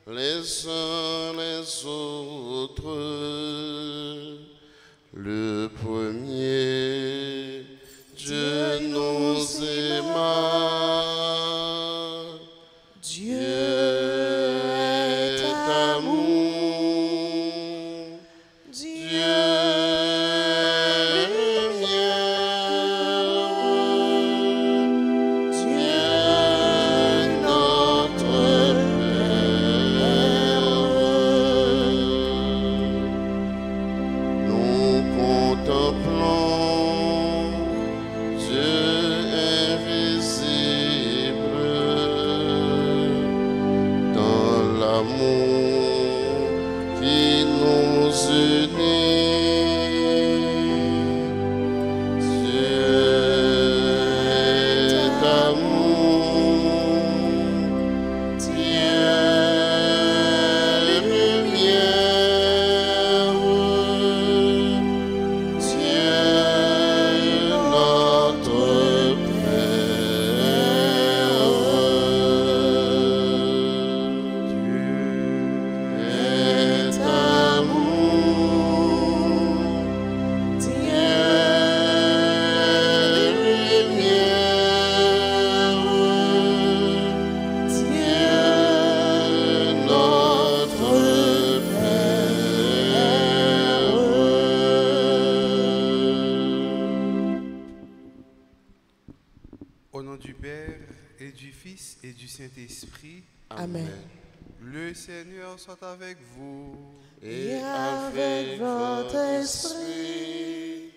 les uns les autres. Le premier, Dieu nous aima. Dieu est amour. Dieu est lumière. Dieu notre Père. Nous contemplons Dieu invisible dans l'amour qui nous unit. Dieu est amour. Dieu est lumière. Dieu notre Père. Dieu est amour. Dieu est lumière. Dieu notre Père. Au nom du Père et du Fils et du Saint-Esprit, Amen. le Seigneur soit avec vous. Et avec votre esprit.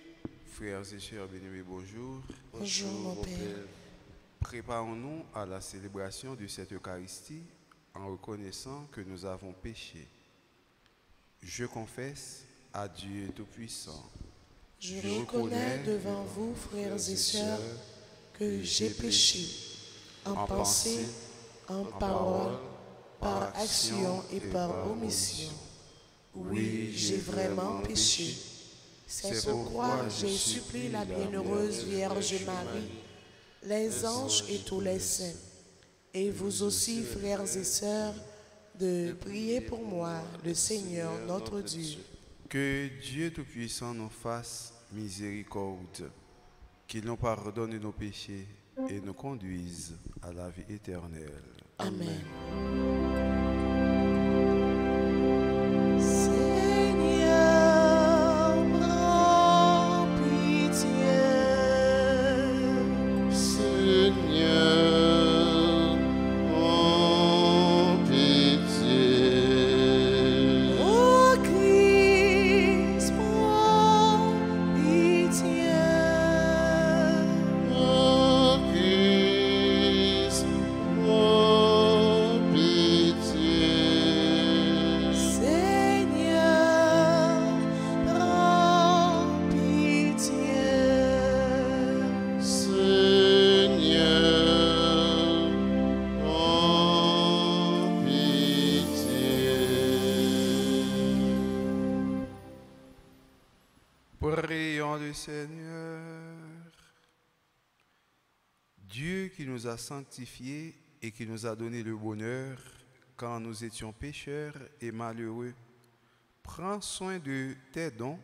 Frères et sœurs bien-aimés, bonjour. Bonjour mon Père. Préparons-nous à la célébration de cette Eucharistie en reconnaissant que nous avons péché. Je confesse à Dieu Tout-Puissant. Je reconnais devant vous, frères et sœurs, que j'ai péché en pensée, en parole, par action et par omission. Oui, j'ai vraiment péché. C'est pourquoi je supplie la bienheureuse Vierge Marie, les anges et tous les saints, et vous aussi, frères et sœurs, de prier pour moi, le Seigneur notre Dieu. Que Dieu Tout-Puissant nous fasse miséricorde, qu'il nous pardonne nos péchés et nous conduise à la vie éternelle. Amen. Seigneur, prends pitié. Seigneur, prends pitié. Ô Christ, prends pitié. Ô Christ, prends pitié. Seigneur, prends pitié. Seigneur, prends pitié. Prions le Seigneur. Dieu qui nous a sanctifiés et qui nous a donné le bonheur quand nous étions pécheurs et malheureux, prends soin de tes dons,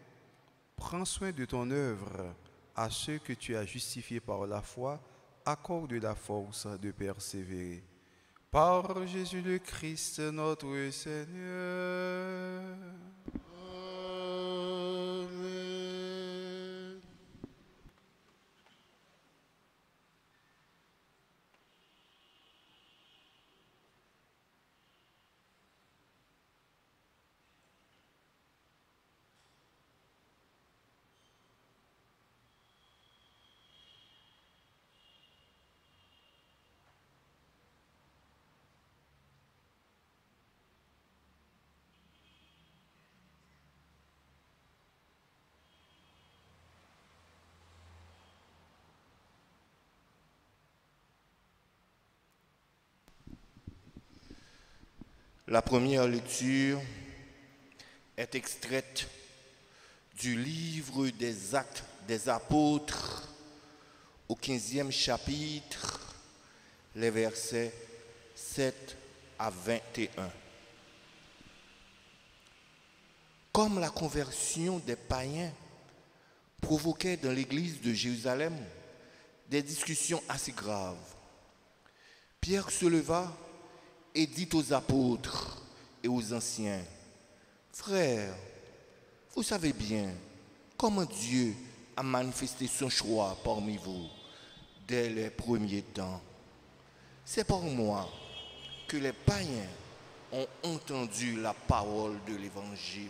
prends soin de ton œuvre à ceux que tu as justifiés par la foi, accorde la force de persévérer. Par Jésus le Christ, notre Seigneur. Amen. La première lecture est extraite du livre des Actes des Apôtres au 15e chapitre, les versets 7 à 21. comme la conversion des païens provoquait dans l'église de Jérusalem des discussions assez graves, Pierre se leva et dit aux apôtres et aux anciens: Frères, vous savez bien comment Dieu a manifesté son choix parmi vous dès les premiers temps. C'est par moi que les païens ont entendu la parole de l'Évangile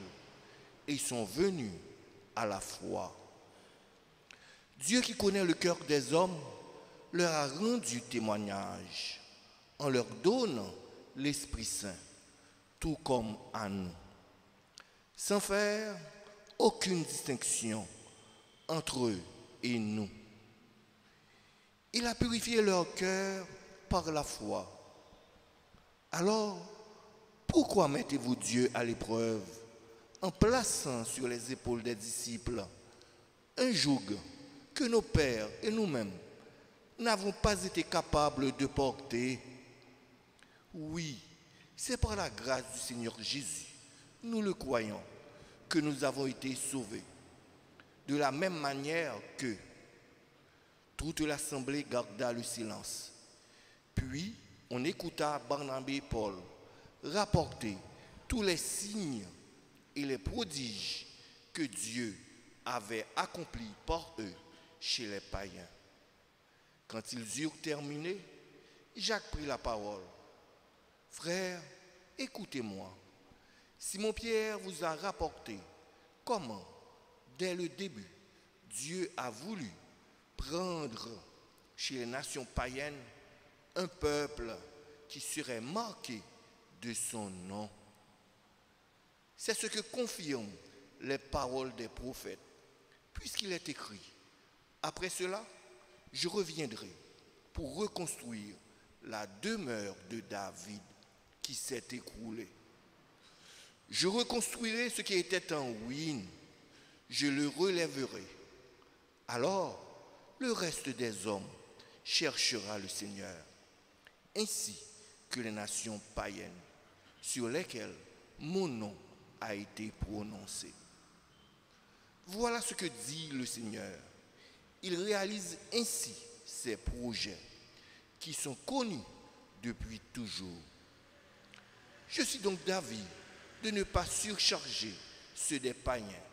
et sont venus à la foi. Dieu qui connaît le cœur des hommes leur a rendu témoignage en leur donnant l'Esprit Saint, tout comme à nous, sans faire aucune distinction entre eux et nous. Il a purifié leur cœur par la foi. Alors, pourquoi mettez-vous Dieu à l'épreuve en plaçant sur les épaules des disciples un joug que nos pères et nous-mêmes n'avons pas été capables de porter? Oui, c'est par la grâce du Seigneur Jésus, nous le croyons, que nous avons été sauvés. De la même manière que toute l'assemblée garda le silence. Puis, on écouta Barnabé et Paul rapporter tous les signes et les prodiges que Dieu avait accomplis par eux chez les païens. Quand ils eurent terminé, Jacques prit la parole. Frères, écoutez-moi. Simon-Pierre vous a rapporté comment, dès le début, Dieu a voulu prendre chez les nations païennes un peuple qui serait marqué de son nom. C'est ce que confirment les paroles des prophètes, puisqu'il est écrit: après cela, je reviendrai pour reconstruire la demeure de David qui s'est écroulée. Je reconstruirai ce qui était en ruine, je le relèverai. Alors, le reste des hommes cherchera le Seigneur, ainsi que les nations païennes sur lesquelles mon nom a été prononcé. Voilà ce que dit le Seigneur. Il réalise ainsi ses projets qui sont connus depuis toujours. Je suis donc d'avis de ne pas surcharger ceux des païens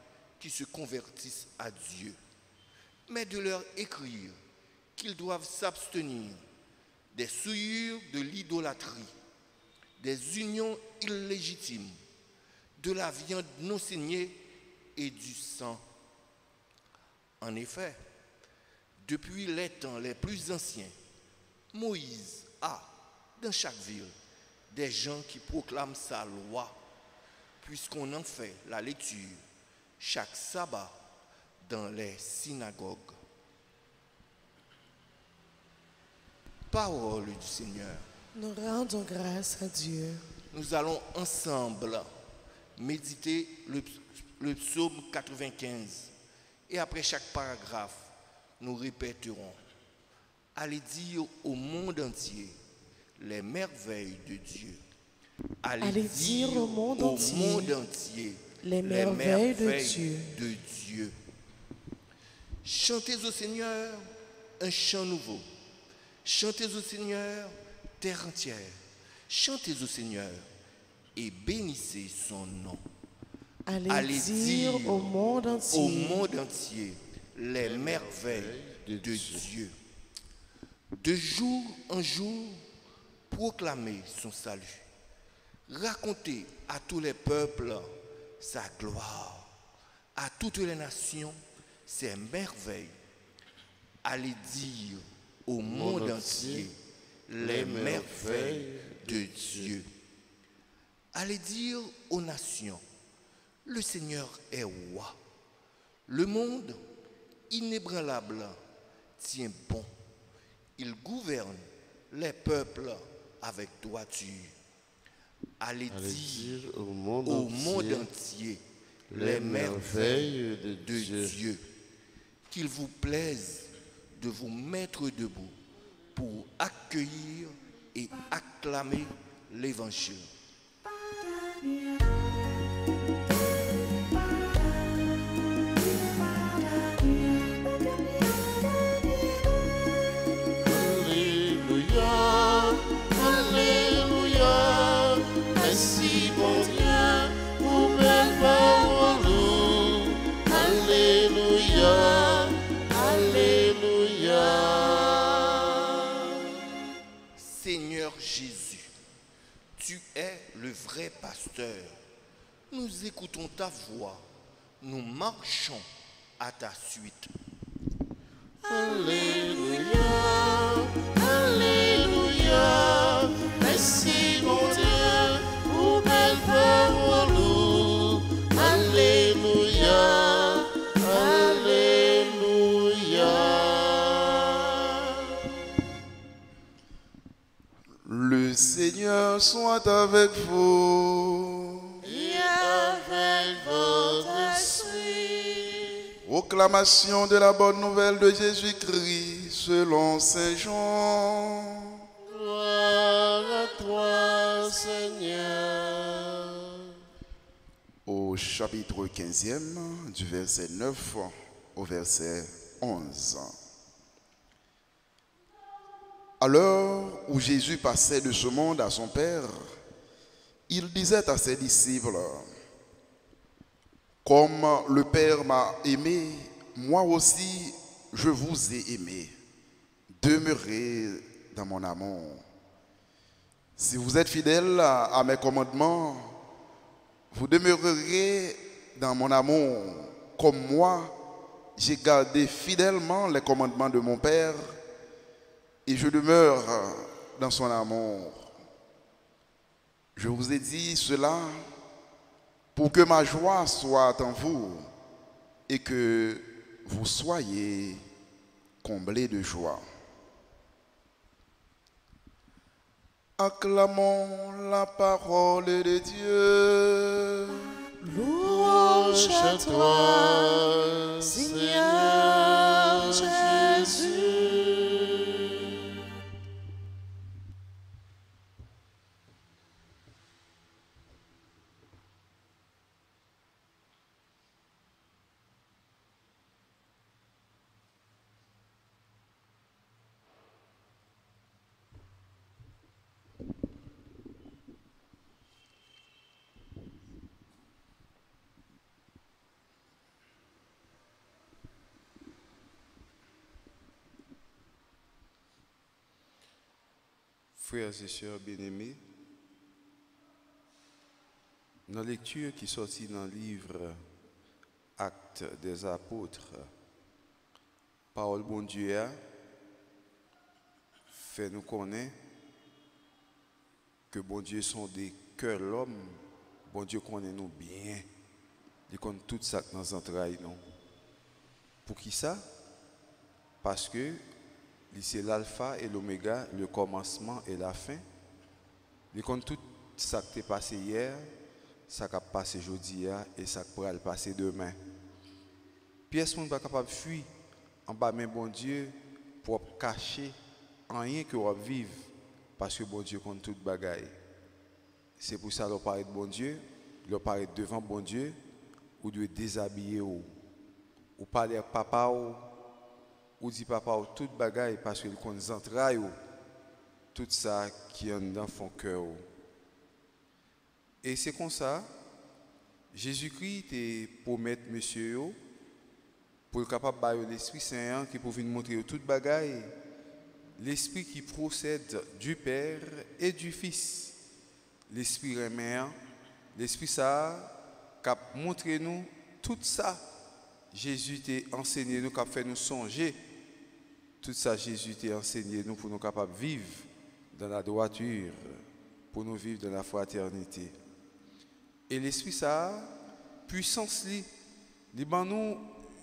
qui se convertissent à Dieu, mais de leur écrire qu'ils doivent s'abstenir des souillures de l'idolâtrie, des unions illégitimes, de la viande non saignée et du sang. En effet, depuis les temps les plus anciens, Moïse a, dans chaque ville, des gens qui proclament sa loi, puisqu'on en fait la lecture chaque sabbat dans les synagogues. Parole du Seigneur. Nous rendons grâce à Dieu. Nous allons ensemble méditer le psaume 95. Et après chaque paragraphe, nous répéterons: allez dire au monde entier les merveilles de Dieu. Allez dire au monde entier les merveilles de Dieu. Chantez au Seigneur un chant nouveau. Chantez au Seigneur terre entière. Chantez au Seigneur et bénissez son nom. Allez dire au monde entier les merveilles de Dieu. De jour en jour, proclamez son salut. Racontez à tous les peuples sa gloire, à toutes les nations ses merveilles. Allez dire au monde entier les merveilles de Dieu. Allez dire aux nations: le Seigneur est roi. Le monde inébranlable tient bon. Il gouverne les peuples avec droiture. Allez dire au monde entier les merveilles de Dieu. Qu'il vous plaise de vous mettre debout pour accueillir et acclamer l'Évangile. Tu es le vrai pasteur. Nous écoutons ta voix. Nous marchons à ta suite. Alléluia, Alléluia. Merci mon Dieu pour belle parole. Alléluia, Alléluia. Le Seigneur soit avec vous. Et avec votre esprit. Proclamation de la bonne nouvelle de Jésus-Christ selon Saint Jean. Gloire à toi, Seigneur. Au chapitre 15e, du verset 9 au verset 11. À l'heure où Jésus passait de ce monde à son Père, il disait à ses disciples: « Comme le Père m'a aimé, moi aussi je vous ai aimé. Demeurez dans mon amour. Si vous êtes fidèles à mes commandements, vous demeurerez dans mon amour, comme moi, j'ai gardé fidèlement les commandements de mon Père, et je demeure dans son amour. Je vous ai dit cela pour que ma joie soit en vous et que vous soyez comblés de joie. » Acclamons la parole de Dieu. Louange à toi, Seigneur Jésus. Frères et sœurs bien-aimés, dans la lecture qui est sortie dans le livre Actes des Apôtres, parole bon Dieu a fait nous connaître que bon Dieu sont des cœurs l'homme, bon Dieu connaît nous bien, il connaît tout ça dans nos entrailles. Pour qui ça? Parce que c'est l'alpha et l'oméga, le commencement et la fin. Il connaît tout ça qui est passé hier, ça qui a passé aujourd'hui et ça qui pourra le passer demain. Puis est-ce qu'on n'est pas capable de fuir en bas même bon Dieu pour cacher rien que vous vivre parce que bon Dieu compte toute bagaille. C'est pour ça qu'on parle de bon Dieu, on parle devant bon Dieu, ou de déshabiller ou parler à papa ou dit papa ou toute bagaille parce qu'il connaît les entrailles tout ça qui est dans son cœur. Et c'est comme ça, Jésus-Christ est pour mettre monsieur pour être capable de l'Esprit Saint qui peut venir montrer toute bagaille, l'Esprit qui procède du Père et du Fils. L'Esprit remet, l'Esprit ça qui a montré nous tout ça. Jésus t'a enseigné nous, qui a fait nous songer. Tout ça, Jésus t'a enseigné nous pour nous capables de vivre dans la droiture, pour nous vivre dans la fraternité. Et l'Esprit ça, puissance li nous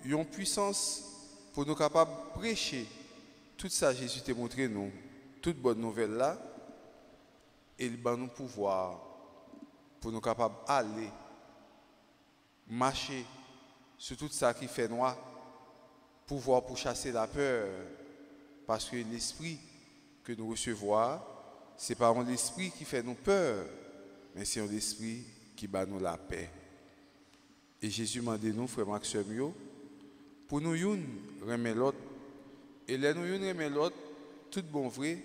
une puissance pour nous capables de prêcher. Tout ça, Jésus t'a montré nous, toute bonne nouvelle là, et il nous pouvoir pour nous capables d'aller, marcher sur tout ça qui fait noir, pouvoir pour chasser la peur, parce que l'esprit que nous recevons, ce n'est pas un esprit qui fait nous peur, mais c'est un esprit qui bat nous la paix. Et Jésus m'a dit nous, frère Maxime, pour nous remettre l'autre, et là nous remettre l'autre, tout bon vrai,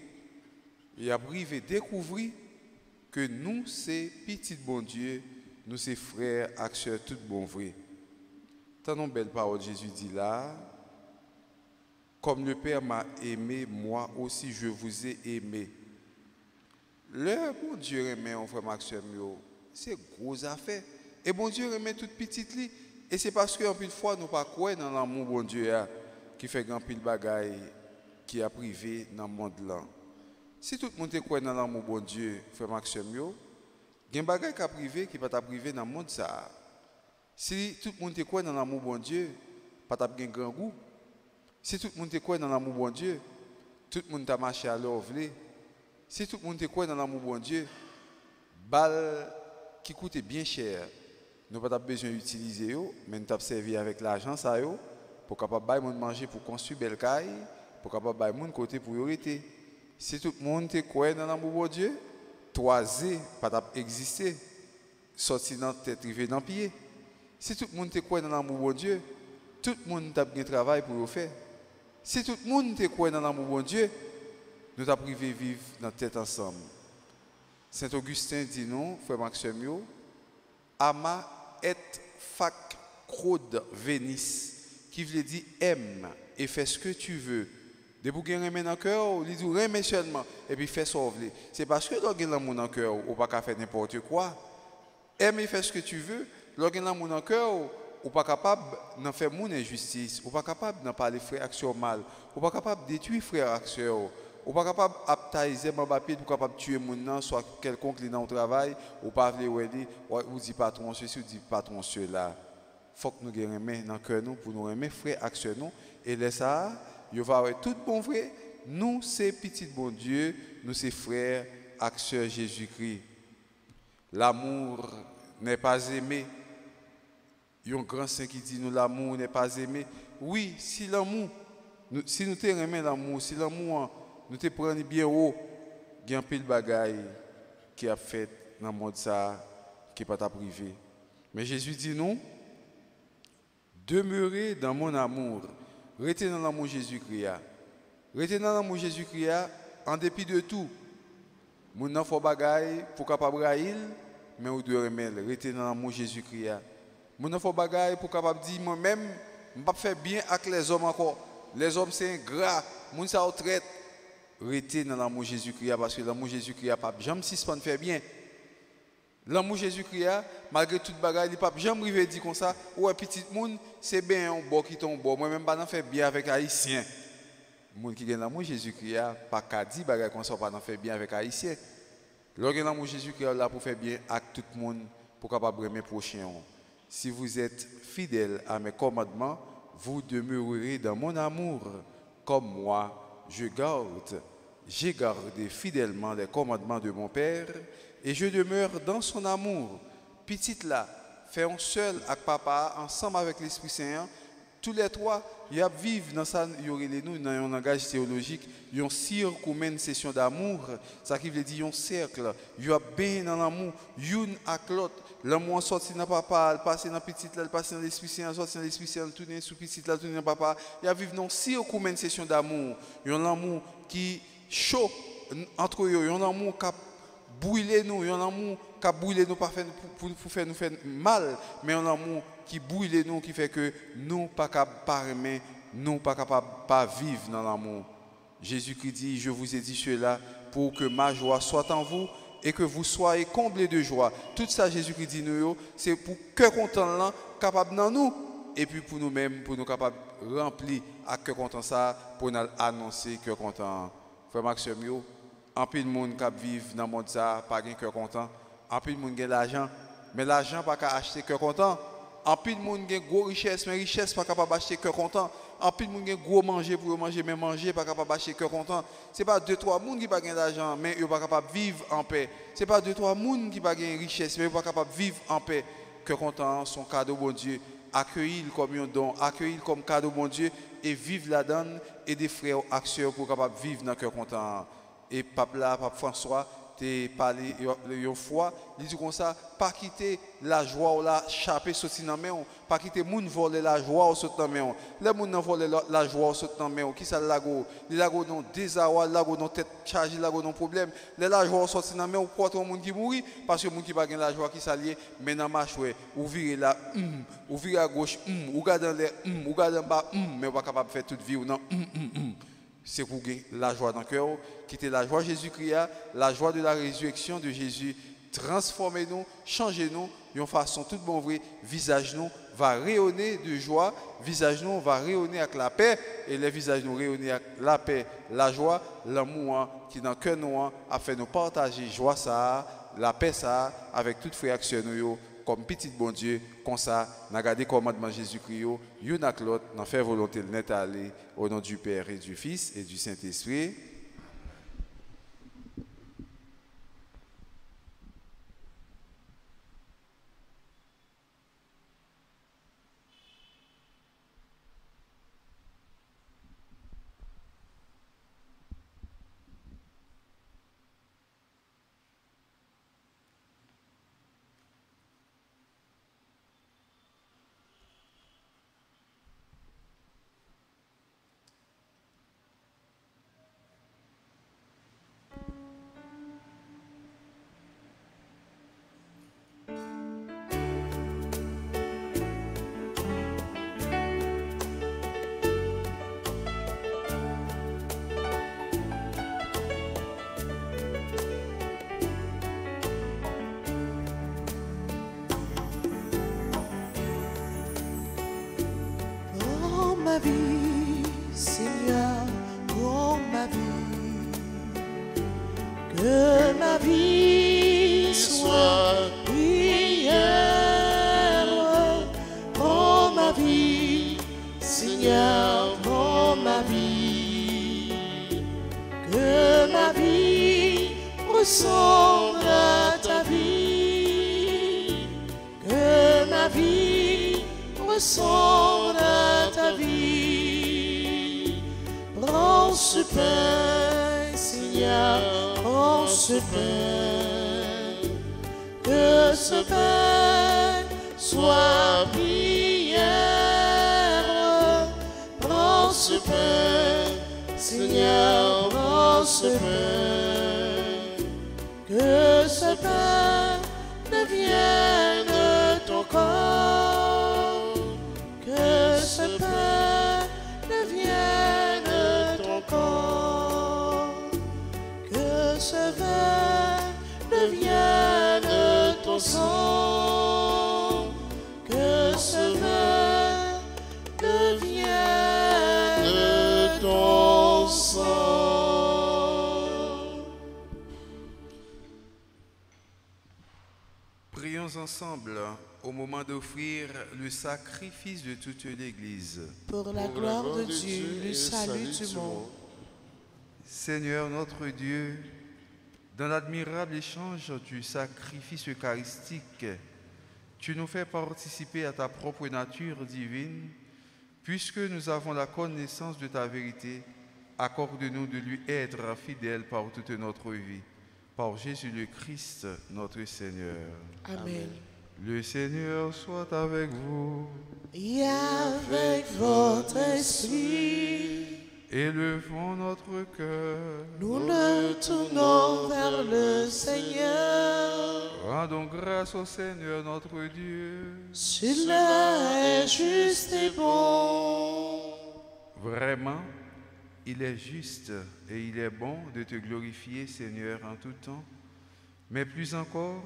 et après découvrir que nous, c'est petit bon Dieu, nous, c'est frères, acteurs, tout bon vrai. Tant une belle parole, Jésus dit là, comme le Père m'a aimé, moi aussi je vous ai aimé. le bon Dieu remet un frère Maxime, c'est gros affaire. Et bon Dieu remet toute petite li. Et c'est parce qu'en pile fois, nous pas croire dans l'amour bon Dieu qui fait grand pile bagaille qui a privé dans le monde là. Si tout le monde croit dans l'amour bon Dieu, frère Maxime, il y a des bagaille qui a privé qui pas ta privé dans le monde ça. Si tout le monde croit dans l'amour bon Dieu, pas ta bien grand goût. Si tout le monde croit dans l'amour bon Dieu, tout le monde t'a marché à l'ovle. Si tout le monde croit dans l'amour bon Dieu, balle qui coûte bien cher, nous n'avons pas besoin d'utiliser, mais nous avons servi avec l'argent ça pour capable de manger pour construire belle caille, pour capable de mon côté pour arrêter. Si tout le monde croit dans l'amour bon Dieu, toiser pas exister, sortir dans tête rivé dans pied. Si tout le monde croit dans l'amour bon Dieu, tout le monde a bien travail pour le faire. Si tout le monde croit dans l'amour bon Dieu, nous avons privé vivre dans tête ensemble. Saint Augustin dit nous, frère Maxime, ama et fac crode venis, qui veut dire aime et fais ce que tu veux. De pour gagner dans le cœur, il dit remets seulement et puis fais ça. C'est parce que lorsqu'il y a l'amour dans le cœur, on ne peut pas faire n'importe quoi. Aime et fais ce que tu veux. Lorsqu'il y a l'amour dans le cœur, on n'est pas capable de faire mon injustice, on n'est pas capable de parler frère action mal, on n'est pas capable de détruire frère action. Ou pas capable d'aptaiser mon papier pour capable tuer mon nom, soit quelconque qui est dans le travail, ou pas ou dit patron ceci, ou dit patron cela. Il faut que nous ayons dans le cœur pour nous aimer, frère, action nous. Et là, ça, il va avoir tout bon vrai. Nous, c'est petit bon Dieu, nous, c'est frère, action Jésus-Christ. L'amour n'est pas aimé. Il y a un grand saint qui dit nous, l'amour n'est pas aimé. Oui, si l'amour, si nous aimons l'amour, si l'amour, nous te prenons bien haut, il y a un peu de bagaille qui a fait dans le monde ça, qui n'est pas ta privé. Mais Jésus dit non, demeurez dans mon amour, restez dans l'amour Jésus-Christ. Restez dans l'amour Jésus-Christ en dépit de tout. Mon n'en faut bagaille pour capable raïl, mais ou de remel, restez dans l'amour Jésus-Christ. Mon n'en faut bagaille pour capable dire moi-même, je ne vais pas faire bien avec les hommes encore. Les hommes c'est ingrat, mon ça traite. Restez dans l'amour Jésus-Christ parce que l'amour Jésus-Christ n'a pas jamais si pas faire bien. L'amour Jésus-Christ, malgré toute bagaille, il n'a pas jamais arrivé dire comme ça, ouais, petit monde, c'est bien un bon qui tombe bon. Moi-même, je ne fais bien avec Haïtiens. Les gens qui ont l'amour Jésus-Christ, pas qu'à dire bagaille comme ça, pas faire bien avec Haïtiens. Lorsque l'amour Jésus-Christ est là pour faire bien avec tout le monde, pour capable de mes prochains. Si vous êtes fidèles à mes commandements, vous demeurerez dans mon amour, comme moi. J'ai gardé fidèlement les commandements de mon Père et je demeure dans son amour. Petite là, faisons seul avec papa, ensemble avec l'Esprit Saint, tous les trois, ils vivent dans ça, nous dans un langage théologique, ils ont une session d'amour, ça qui veut dire un cercle, ils ont bien dans l'amour, une avec l'autre. L'amour sorti dans papa, passer dans petite là, passer dans l'Esprit Saint, sortir dans l'Esprit Saint, tourner sous petite là, tourner dans papa. Ils vivent dans une session d'amour. Ils ont l'amour qui chaud entre eux, ils ont l'amour qui brûle nous, ils ont l'amour qui brûle nous pour faire nous faire mal, mais ils ont l'amour qui brûle nous, qui fait que nous pas capables aimer, nous pas capables pas vivre dans l'amour. Jésus-Christ dit, je vous ai dit cela pour que ma joie soit en vous et que vous soyez comblés de joie. Tout ça, Jésus-Christ dit nous, c'est pour que content là, capable dans nous, et puis pour nous-mêmes, pour nous capables remplir à que content ça, pour nous annoncer que content. Frère Maxime, en plus de monde qui vit dans le monde ça, pas de cœur content. En plus de monde qui a l'argent, mais l'argent pas qu'à acheter cœur content. En plus de monde qui a gros richesse, mais richesse pas capable d'acheter cœur content. En plus de monde qui a gros manger pour manger, mais manger pas capable d'acheter cœur content. C'est pas 2-3 monde qui pas gain d'argent, mais ils pas capable de vivre en paix. C'est pas 2-3 monde qui pas gain richesse, mais ils pas capable de vivre en paix. Cœur content, son cadeau bon Dieu, accueillir comme un don, accueillir comme cadeau bon Dieu et vivre là-dedans et des frères acteurs pour capable vivre dans cœur content. Et pape là, pape François, t'es parlé une fois, il dit comme ça, pas quitter la joie ou la chaper sauter dans main, pas quitter moun voler la joie ou sauter dans main. Les moun nan voler la joie ou sauter dans main, qui ça lago, les lago non désarroi, lago non tête chargée, lago non problème. Les la joie ou sauter dans main ou porter moun qui mourir parce que moun qui pas gain la joie qui s'allier, mais dans marche ou virer là, ou virer à gauche, ou garder en l'air, ou garder en bas, mais pas capable de faire toute vie ou non. c'est pour gagner la joie dans le cœur, quitter la joie de Jésus-Christ, la joie de la résurrection de Jésus, transformez-nous, changez-nous, d'une façon toute bonne vraie, visage nous va rayonner de joie, visage nous va rayonner avec la paix, et les visages nous rayonner avec la paix, la joie, l'amour qui dans le cœur nous a fait nous partager joie ça, la paix ça, avec toute réaction nous comme petit bon Dieu, comme ça, nous avons gardé le commandement de Jésus-Christ, nous avons l'autre, nous avons fait volonté de net aller au nom du Père et du Fils et du Saint-Esprit. Ma vie, Seigneur, pour ma vie, que ma vie soit prière. Pour ma vie, Seigneur, pour ma vie, que ma vie ressemble à ta vie, que ma vie ressemble à ta vie. Prends ce pain, Seigneur, prends ce pain, que ce pain soit prière. Prends ce pain, Seigneur, prends ce pain, que ce pain devienne ton corps, que ce pain devienne ton corps, que ce vin devienne ton sang, que ce vin devienne ton sang. Prions ensemble au moment d'offrir le sacrifice de toute l'Église. Pour la gloire de Dieu, le salut du monde. Seigneur notre Dieu, dans l'admirable échange du sacrifice eucharistique, tu nous fais participer à ta propre nature divine, puisque nous avons la connaissance de ta vérité. Accorde-nous de lui être fidèles par toute notre vie. Par Jésus le Christ, notre Seigneur. Amen. Le Seigneur soit avec vous. Et avec votre esprit, Élevons notre cœur. nous nous tournons vers le Seigneur. Rendons grâce au Seigneur notre Dieu. Cela est juste et bon. Vraiment, il est juste et il est bon de te glorifier, Seigneur, en tout temps, mais plus encore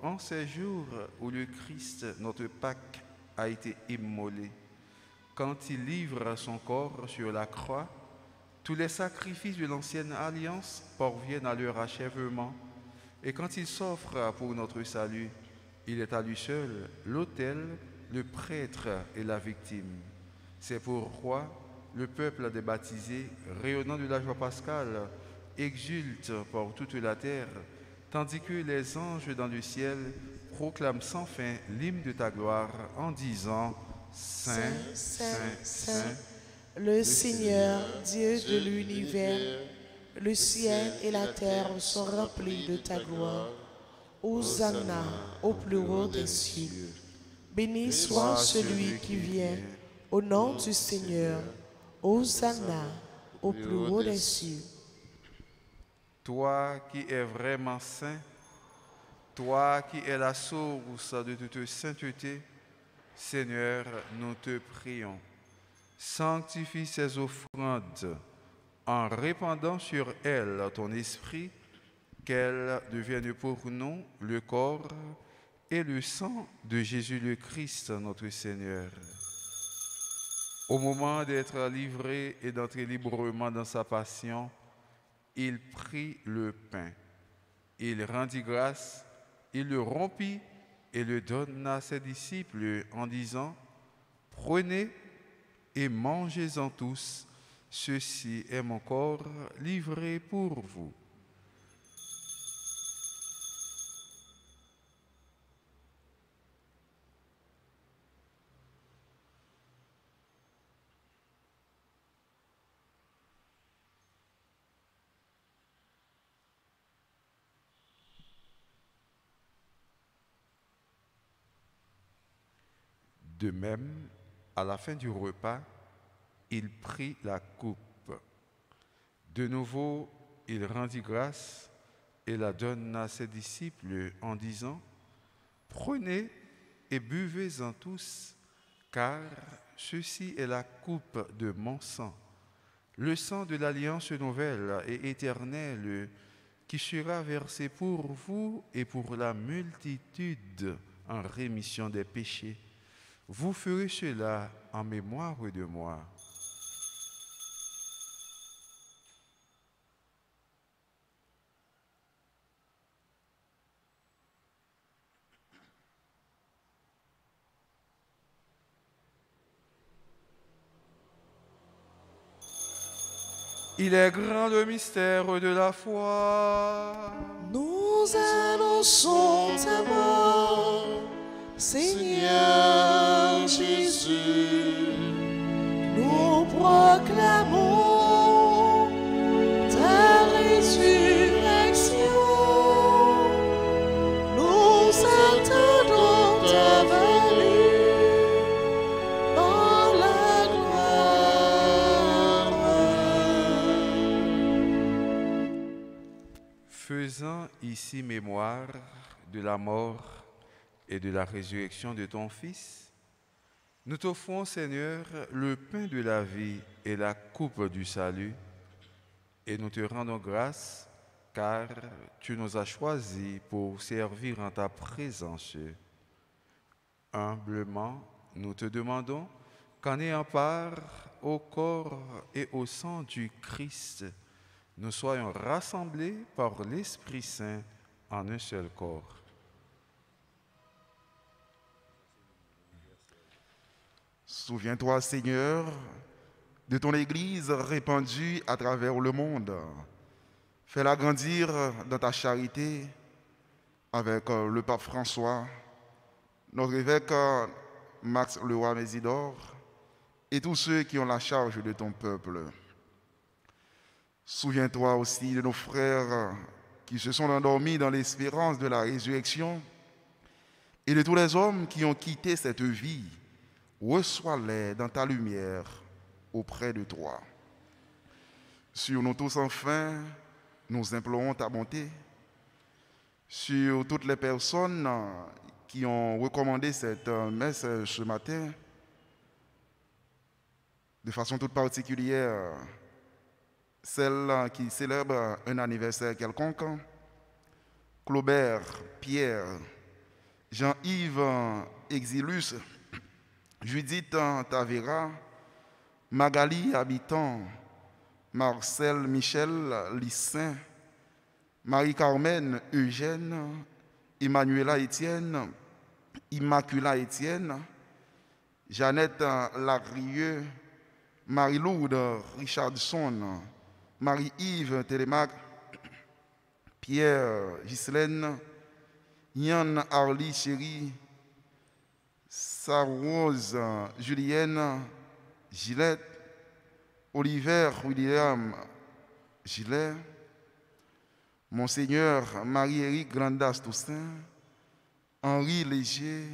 en ces jours où le Christ, notre Pâque, a été immolé. Quand il livre son corps sur la croix, tous les sacrifices de l'ancienne alliance parviennent à leur achèvement. Et quand il s'offre pour notre salut, il est à lui seul l'autel, le prêtre et la victime. C'est pourquoi le peuple des baptisés, rayonnant de la joie pascale, exulte par toute la terre, tandis que les anges dans le ciel proclament sans fin l'hymne de ta gloire en disant « Saint, Saint, Saint, le Seigneur, Dieu de l'univers, le ciel et la terre sont remplis de ta gloire. Hosanna au plus haut des cieux. Béni soit celui qui vient au nom du Seigneur. Hosanna au plus haut des cieux. » Toi qui es vraiment saint, toi qui es la source de toute sainteté, Seigneur, nous te prions. Sanctifie ces offrandes en répandant sur elle ton esprit, qu'elle devienne pour nous le corps et le sang de Jésus le Christ, notre Seigneur. Au moment d'être livré et d'entrer librement dans sa passion, il prit le pain, il rendit grâce, il le rompit et le donna à ses disciples en disant, « Prenez et mangez-en tous, ceci est mon corps livré pour vous. » De même, à la fin du repas, il prit la coupe. De nouveau, il rendit grâce et la donna à ses disciples en disant, « Prenez et buvez-en tous, car ceci est la coupe de mon sang, le sang de l'alliance nouvelle et éternelle qui sera versé pour vous et pour la multitude en rémission des péchés. Vous ferez cela en mémoire de moi. » Il est grand le mystère de la foi. Nous annonçons ta mort, Seigneur Jésus. Nous proclamons ta résurrection. Nous attendons ta venue dans la gloire. Faisant ici mémoire de la mort et de la résurrection de ton Fils, nous t'offrons, Seigneur, le pain de la vie et la coupe du salut, et nous te rendons grâce, car tu nous as choisis pour servir en ta présence. Humblement, nous te demandons qu'en ayant part au corps et au sang du Christ, nous soyons rassemblés par l'Esprit Saint en un seul corps. Souviens-toi, Seigneur, de ton Église répandue à travers le monde. Fais-la grandir dans ta charité avec le pape François, notre évêque Max Leroy-Mésidor et tous ceux qui ont la charge de ton peuple. Souviens-toi aussi de nos frères qui se sont endormis dans l'espérance de la résurrection et de tous les hommes qui ont quitté cette vie. Reçois-les dans ta lumière auprès de toi. Sur nous tous enfin, nous implorons ta bonté. Sur toutes les personnes qui ont recommandé cette messe ce matin, de façon toute particulière, celles qui célèbrent un anniversaire quelconque, Claubert, Pierre, Jean-Yves Exilus, Judith Tavera, Magali Habitant, Marcel Michel Lissin, Marie-Carmen Eugène, Emmanuela Étienne, Immacula Étienne, Jeannette Larieux, Marie-Lourdes Richardson, Marie-Yves Télémac, Pierre Ghislaine, Yann Harly Chéri, Sarrose Julienne Gillette, Oliver William Gillet, Monseigneur Marie-Éric Grandas Toussaint, Henri Léger,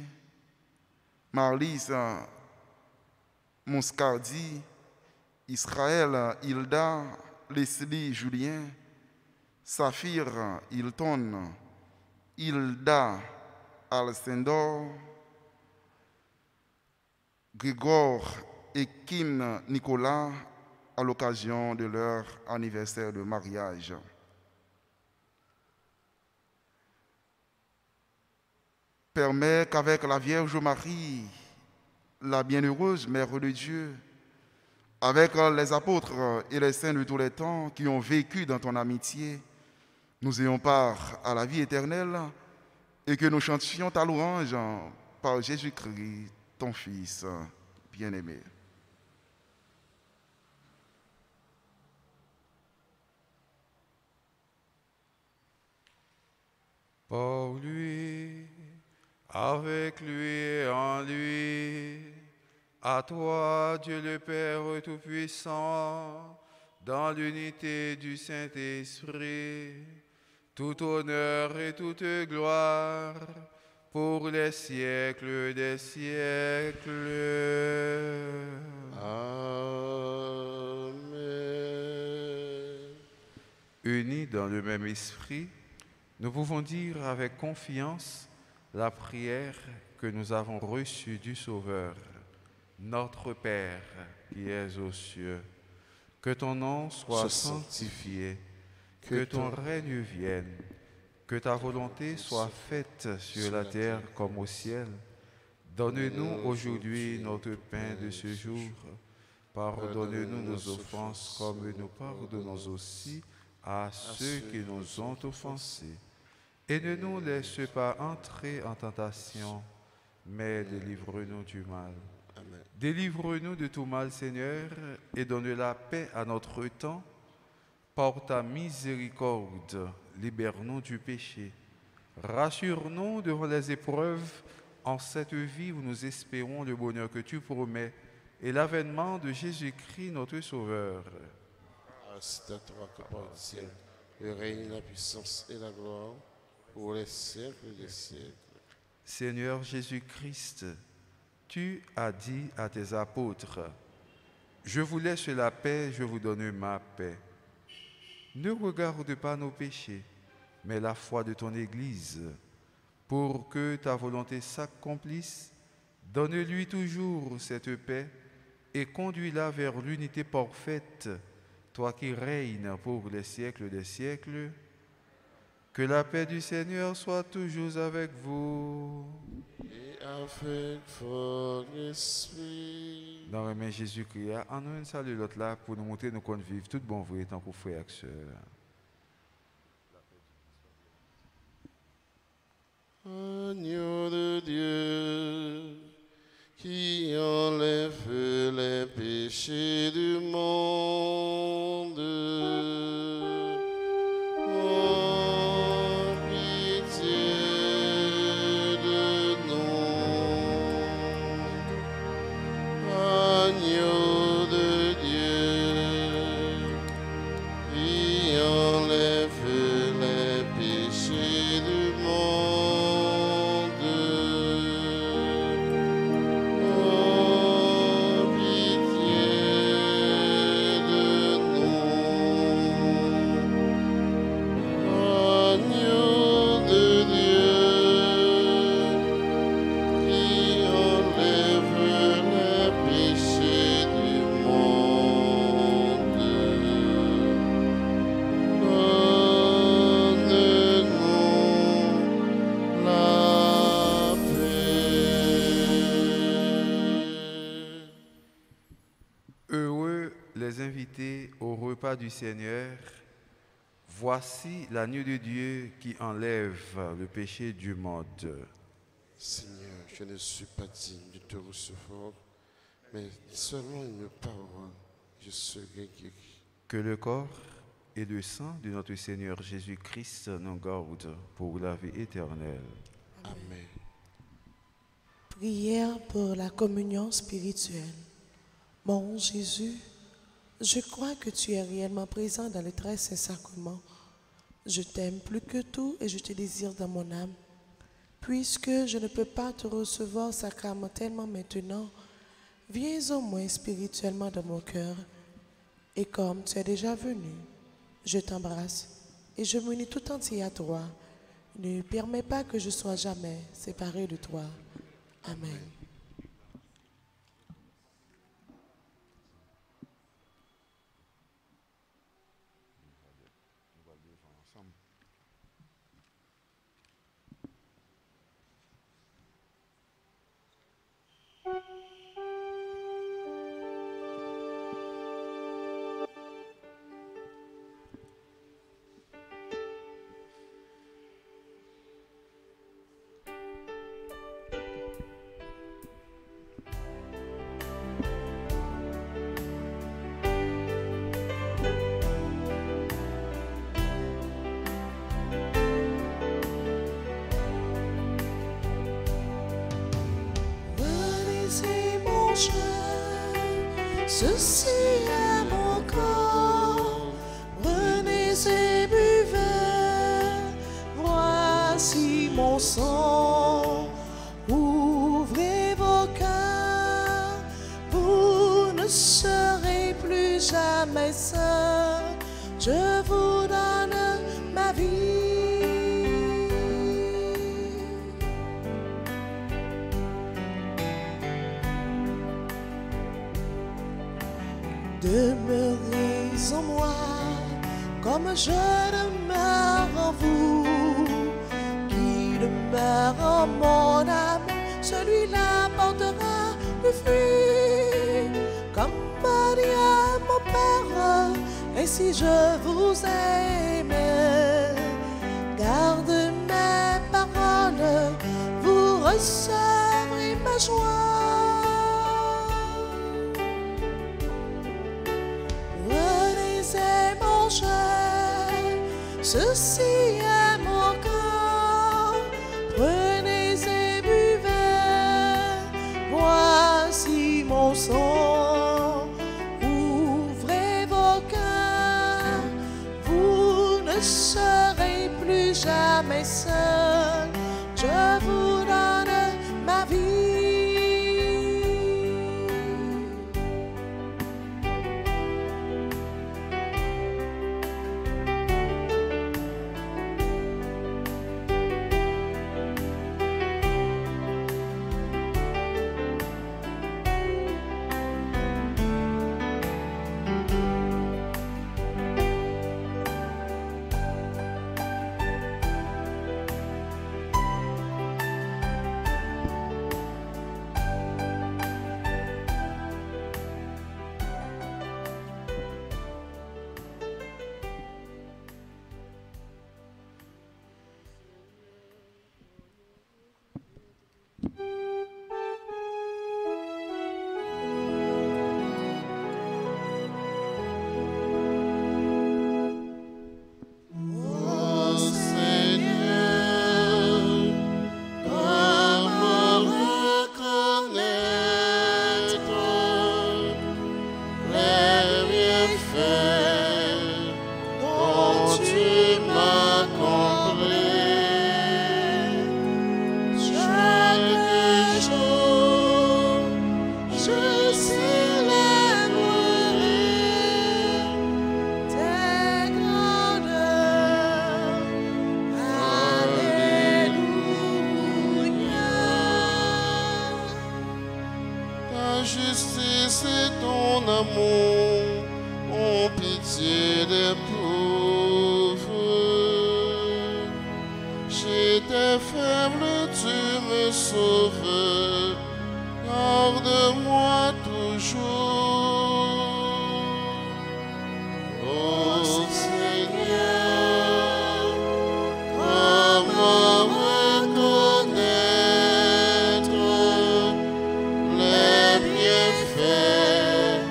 Marlise Monscardi, Israël Hilda, Leslie Julien, Saphir Hilton, Hilda Alcindor, Grégor et Kim Nicolas, à l'occasion de leur anniversaire de mariage. Permets qu'avec la Vierge Marie, la bienheureuse Mère de Dieu, avec les apôtres et les saints de tous les temps qui ont vécu dans ton amitié, nous ayons part à la vie éternelle et que nous chantions ta louange par Jésus-Christ, ton Fils bien-aimé. Par lui, avec lui et en lui, à toi, Dieu le Père Tout-Puissant, dans l'unité du Saint-Esprit, tout honneur et toute gloire pour les siècles des siècles. Amen. Unis dans le même esprit, nous pouvons dire avec confiance la prière que nous avons reçue du Sauveur. Notre Père qui es aux cieux, que ton nom soit sanctifié, que ton règne vienne, que ta volonté soit faite sur la terre comme au ciel. Donne-nous aujourd'hui notre pain de ce jour. Pardonne-nous nos offenses comme nous pardonnons aussi à ceux qui nous ont offensés. Et ne nous laisse pas entrer en tentation, mais délivre-nous du mal. Amen. Délivre-nous de tout mal, Seigneur, et donne la paix à notre temps. Par ta miséricorde, libère-nous du péché. Rassure-nous devant les épreuves en cette vie où nous espérons le bonheur que tu promets et l'avènement de Jésus-Christ, notre Sauveur. C'est à toi que par le ciel, le règne, la puissance et la gloire pour les siècles des siècles. Seigneur Jésus-Christ, tu as dit à tes apôtres, « Je vous laisse la paix, je vous donne ma paix. » Ne regarde pas nos péchés, mais la foi de ton Église. Pour que ta volonté s'accomplisse, donne-lui toujours cette paix et conduis-la vers l'unité parfaite, toi qui règnes pour les siècles des siècles. Que la paix du Seigneur soit toujours avec vous. Et avec votre esprit. Dans le nom de Jésus-Christ, en nous salut l'autre là pour nous montrer nous qu'on vive tout bon vrai tant qu'on frère et sœur. Agneau de Dieu, qui enlève les péchés du monde. Oh, pitié de nous. Agneau de Dieu, qui enlève les péchés du monde. Au repas du Seigneur, voici l'agneau de Dieu qui enlève le péché du monde. Seigneur, je ne suis pas digne de te recevoir, mais seulement une parole, je serai guéri. Que le corps et le sang de notre Seigneur Jésus-Christ nous gardent pour la vie éternelle. Amen. Prière pour la communion spirituelle. Mon Jésus, je crois que tu es réellement présent dans le très saint sacrement. Je t'aime plus que tout et je te désire dans mon âme. Puisque je ne peux pas te recevoir sacramentellement maintenant, viens au moins spirituellement dans mon cœur. Et comme tu es déjà venu, je t'embrasse et je m'unis tout entier à toi. Ne permets pas que je sois jamais séparé de toi. Amen. Ceci est mon corps, prenez et buvez. Voici mon sang, ouvrez vos cœurs. Vous ne serez plus jamais seul. Je vous donne ma vie. Demeurez en moi, comme je demeure en vous. Qui demeure en mon âme, celui-là portera le fruit. Comme m'a dit mon Père, ainsi je vous aime. Garde mes paroles, vous recevrez ma joie. Ceci est mon corps, prenez et buvez. Voici mon sang, ouvrez vos cœurs. Vous ne serez plus jamais seul. Je vous donne ma vie. Justice et ton amour ont pitié des pauvres. J'étais faible, tu me sauves, garde-moi toujours. Oh Seigneur, comment reconnaître les bienfaits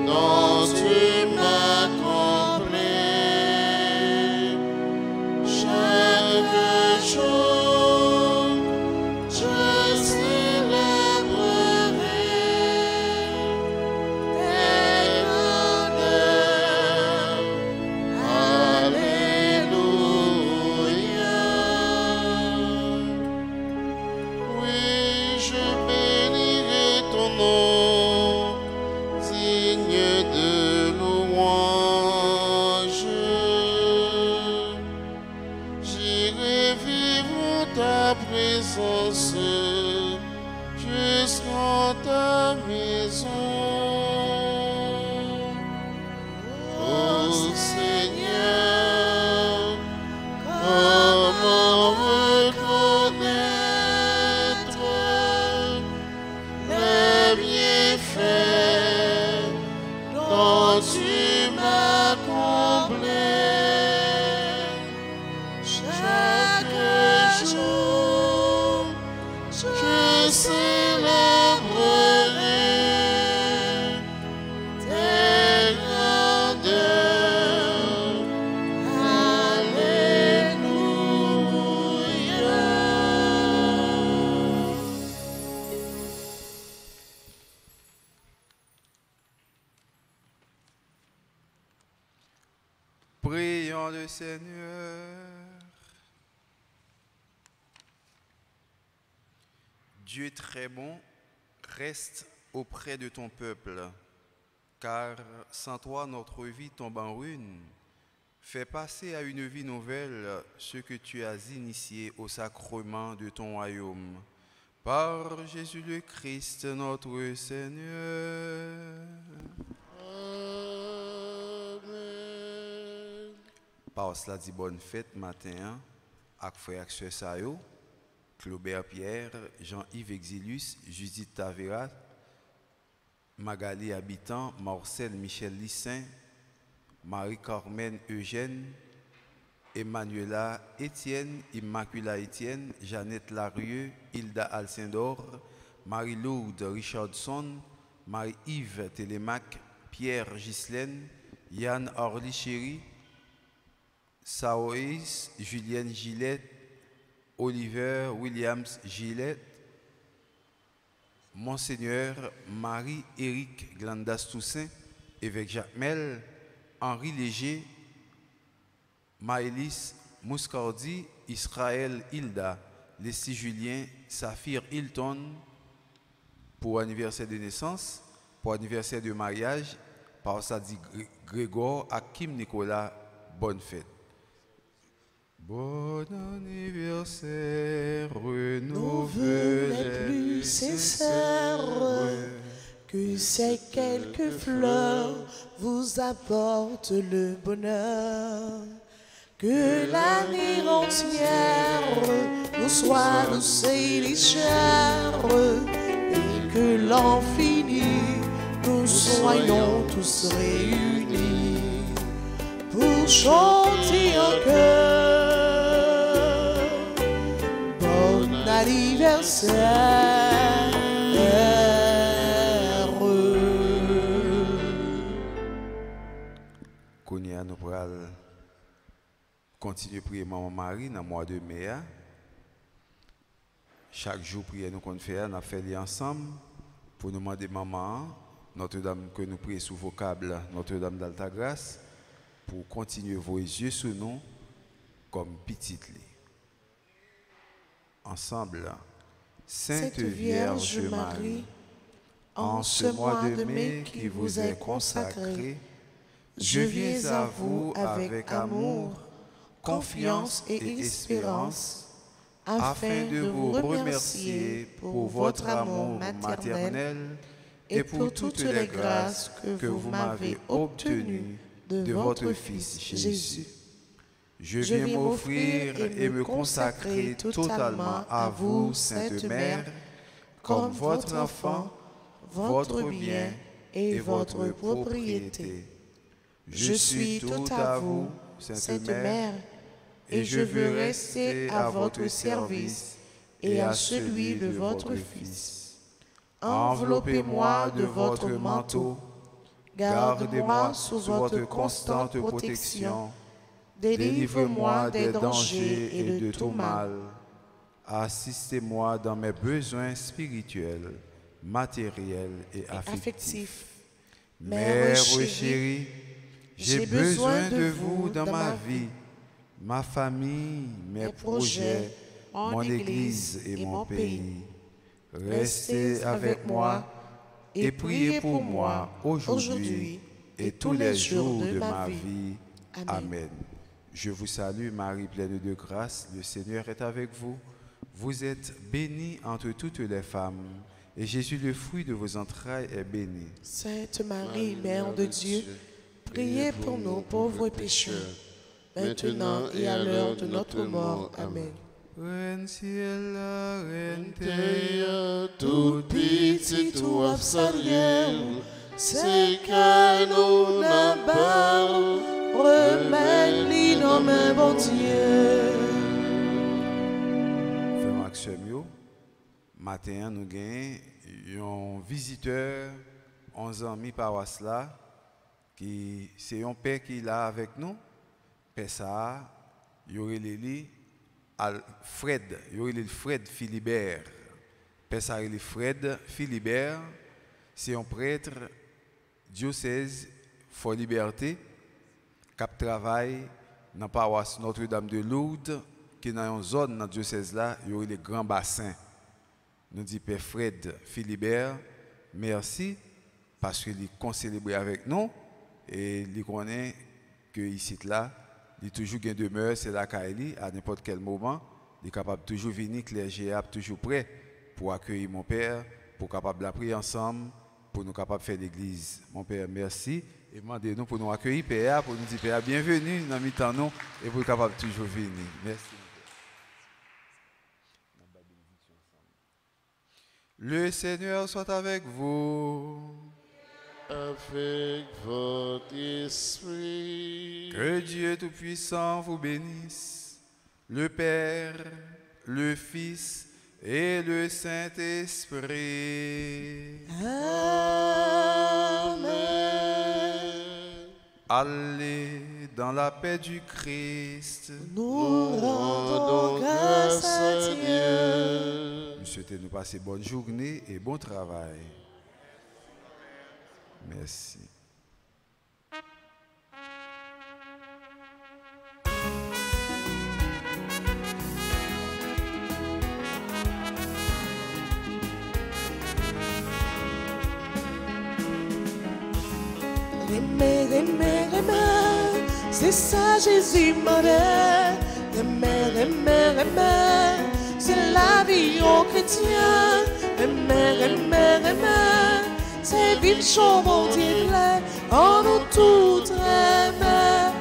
dont tu m'as comblé. Chaque jour, je célébrerai tes grandeurs. Alléluia. Oui, je bénirai ton nom, digne de louange. J'irai vivre en ta présence jusqu'en ta maison. Oh Seigneur, comment reconnaître les bienfaits dont tu m'as comblé. Chaque jour, je célébrerai tes grandeurs. Alléluia. Prions le Seigneur. Dieu très bon, reste auprès de ton peuple, car sans toi notre vie tombe en ruine. Fais passer à une vie nouvelle ce que tu as initié au sacrement de ton royaume. Par Jésus le Christ, notre Seigneur. Amen. Par cela dit bonne fête matin à frère et sœur Sayo, Claubert Pierre, Jean-Yves Exilus, Judith Taverat, Magali Habitant, Marcel Michel Lissin, Marie-Carmen Eugène, Emmanuela Étienne, Immacula Étienne, Jeannette Larieux, Hilda Alcindor, Marie-Lourdes Richardson, Marie-Yves Télémac, Pierre Ghislaine, Yann Orly Chéry, Saoïs, Julienne Gillette, Oliver Williams Gillette, Monseigneur Marie-Éric Glandas Toussaint, évêque Jacmel, Henri Léger, Maëlys Mouscardi, Israël Hilda, Leslie Julien, Saphir Hilton, pour anniversaire de naissance, pour anniversaire de mariage, par ça dit Grégor Hakim Nicolas, bonne fête. Bon anniversaire, Nos vœux les plus sincères, que ces quelques fleurs vous apportent le bonheur. Que l'année entière nous soit douce et légère, et que l'an fini, nous soyons tous réunis pour chanter en chœur. Bon anniversaire. Kounia, nous pourrons continuer à prier Maman Marie dans le mois de mai. Chaque jour, prier nous qu'on fait, nous fait ensemble pour nous demander Maman, Notre-Dame que nous prions sous vocable, Notre-Dame d'Altagrace, pour continuer vos yeux sur nous comme petite lit. Ensemble, Sainte Vierge Marie, en ce mois de mai qui vous est consacré, je viens à vous avec amour, confiance et espérance, afin de vous remercier pour votre amour maternel et pour toutes les grâces que vous m'avez obtenues de votre Fils Jésus. Je viens m'offrir et me consacrer totalement à vous, Sainte Mère, comme votre enfant, votre bien et votre propriété. Je suis tout à vous, Sainte Mère, et je veux rester à votre service et à celui de votre Fils. Enveloppez-moi de votre manteau, gardez-moi sous votre constante protection, délivrez-moi des dangers et de tout mal. Assistez-moi dans mes besoins spirituels, matériels et affectifs. Mère chérie, j'ai besoin de vous dans ma vie, ma famille, mes projets, mon Église et mon pays. Restez avec moi et priez pour moi aujourd'hui et tous les jours de ma vie. Amen. Je vous salue Marie, pleine de grâce, le Seigneur est avec vous. Vous êtes bénie entre toutes les femmes, et Jésus, le fruit de vos entrailles, est béni. Sainte Marie, Mère de Dieu, priez pour nous pauvres pécheurs, maintenant et à l'heure de notre mort. Amen. Reine ciel, reine Terre, toute petite ou absolue, c'est que nous n'avons pas, remets-les dans mes bon Dieu. Frère Maxime, matin nous gagnons un visiteur, 11 amis paroisse là, qui c'est un père qui est là avec nous, père ça, Yoreleli, Fred, Fred Philibert, père ça Fred Philibert, c'est un prêtre diocèse Fort Liberté, cap travail dans la paroisse Notre-Dame de Lourdes, qui est dans une zone dans le diocèse là, il y a les grands bassins. Nous dit Père Fred Philibert, merci parce qu'il est concélébré avec nous et il connaît que ici là, il toujours gain demeure, c'est la Kaili à n'importe quel moment, il est capable toujours venir, clergé toujours prêt pour accueillir mon père, pour capable la prier ensemble, pour nous capable faire l'église. Mon père, merci et demandez-nous pour nous accueillir père, pour nous dire père bienvenue dans mi-temps nous et pour capable toujours venir. Merci. Le Seigneur soit avec vous. Avec votre esprit. Que Dieu Tout-Puissant vous bénisse, le Père, le Fils et le Saint-Esprit. Amen. Allez dans la paix du Christ. Nous rendons grâce à Dieu. Nous souhaitons nous passer bonne journée et bon travail. Merci. Remets, c'est ça Jésus m'a dit. Remets, c'est la vie au chrétien. Remets, c'est vivre son bon Dieu plein, en nous toutes remets,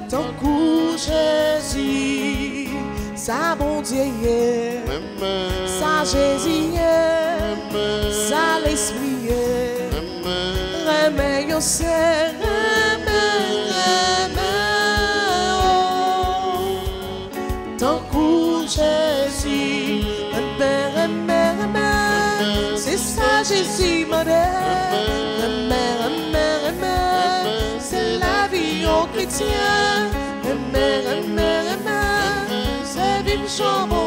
ton coup Jésus, ça bon Dieu, ça Jésus, ça l'esprit, remets, yo c'est ton coup Jésus, c'est ça Jésus m'a dit. C'est la vie au chrétien. C'est vivre son bon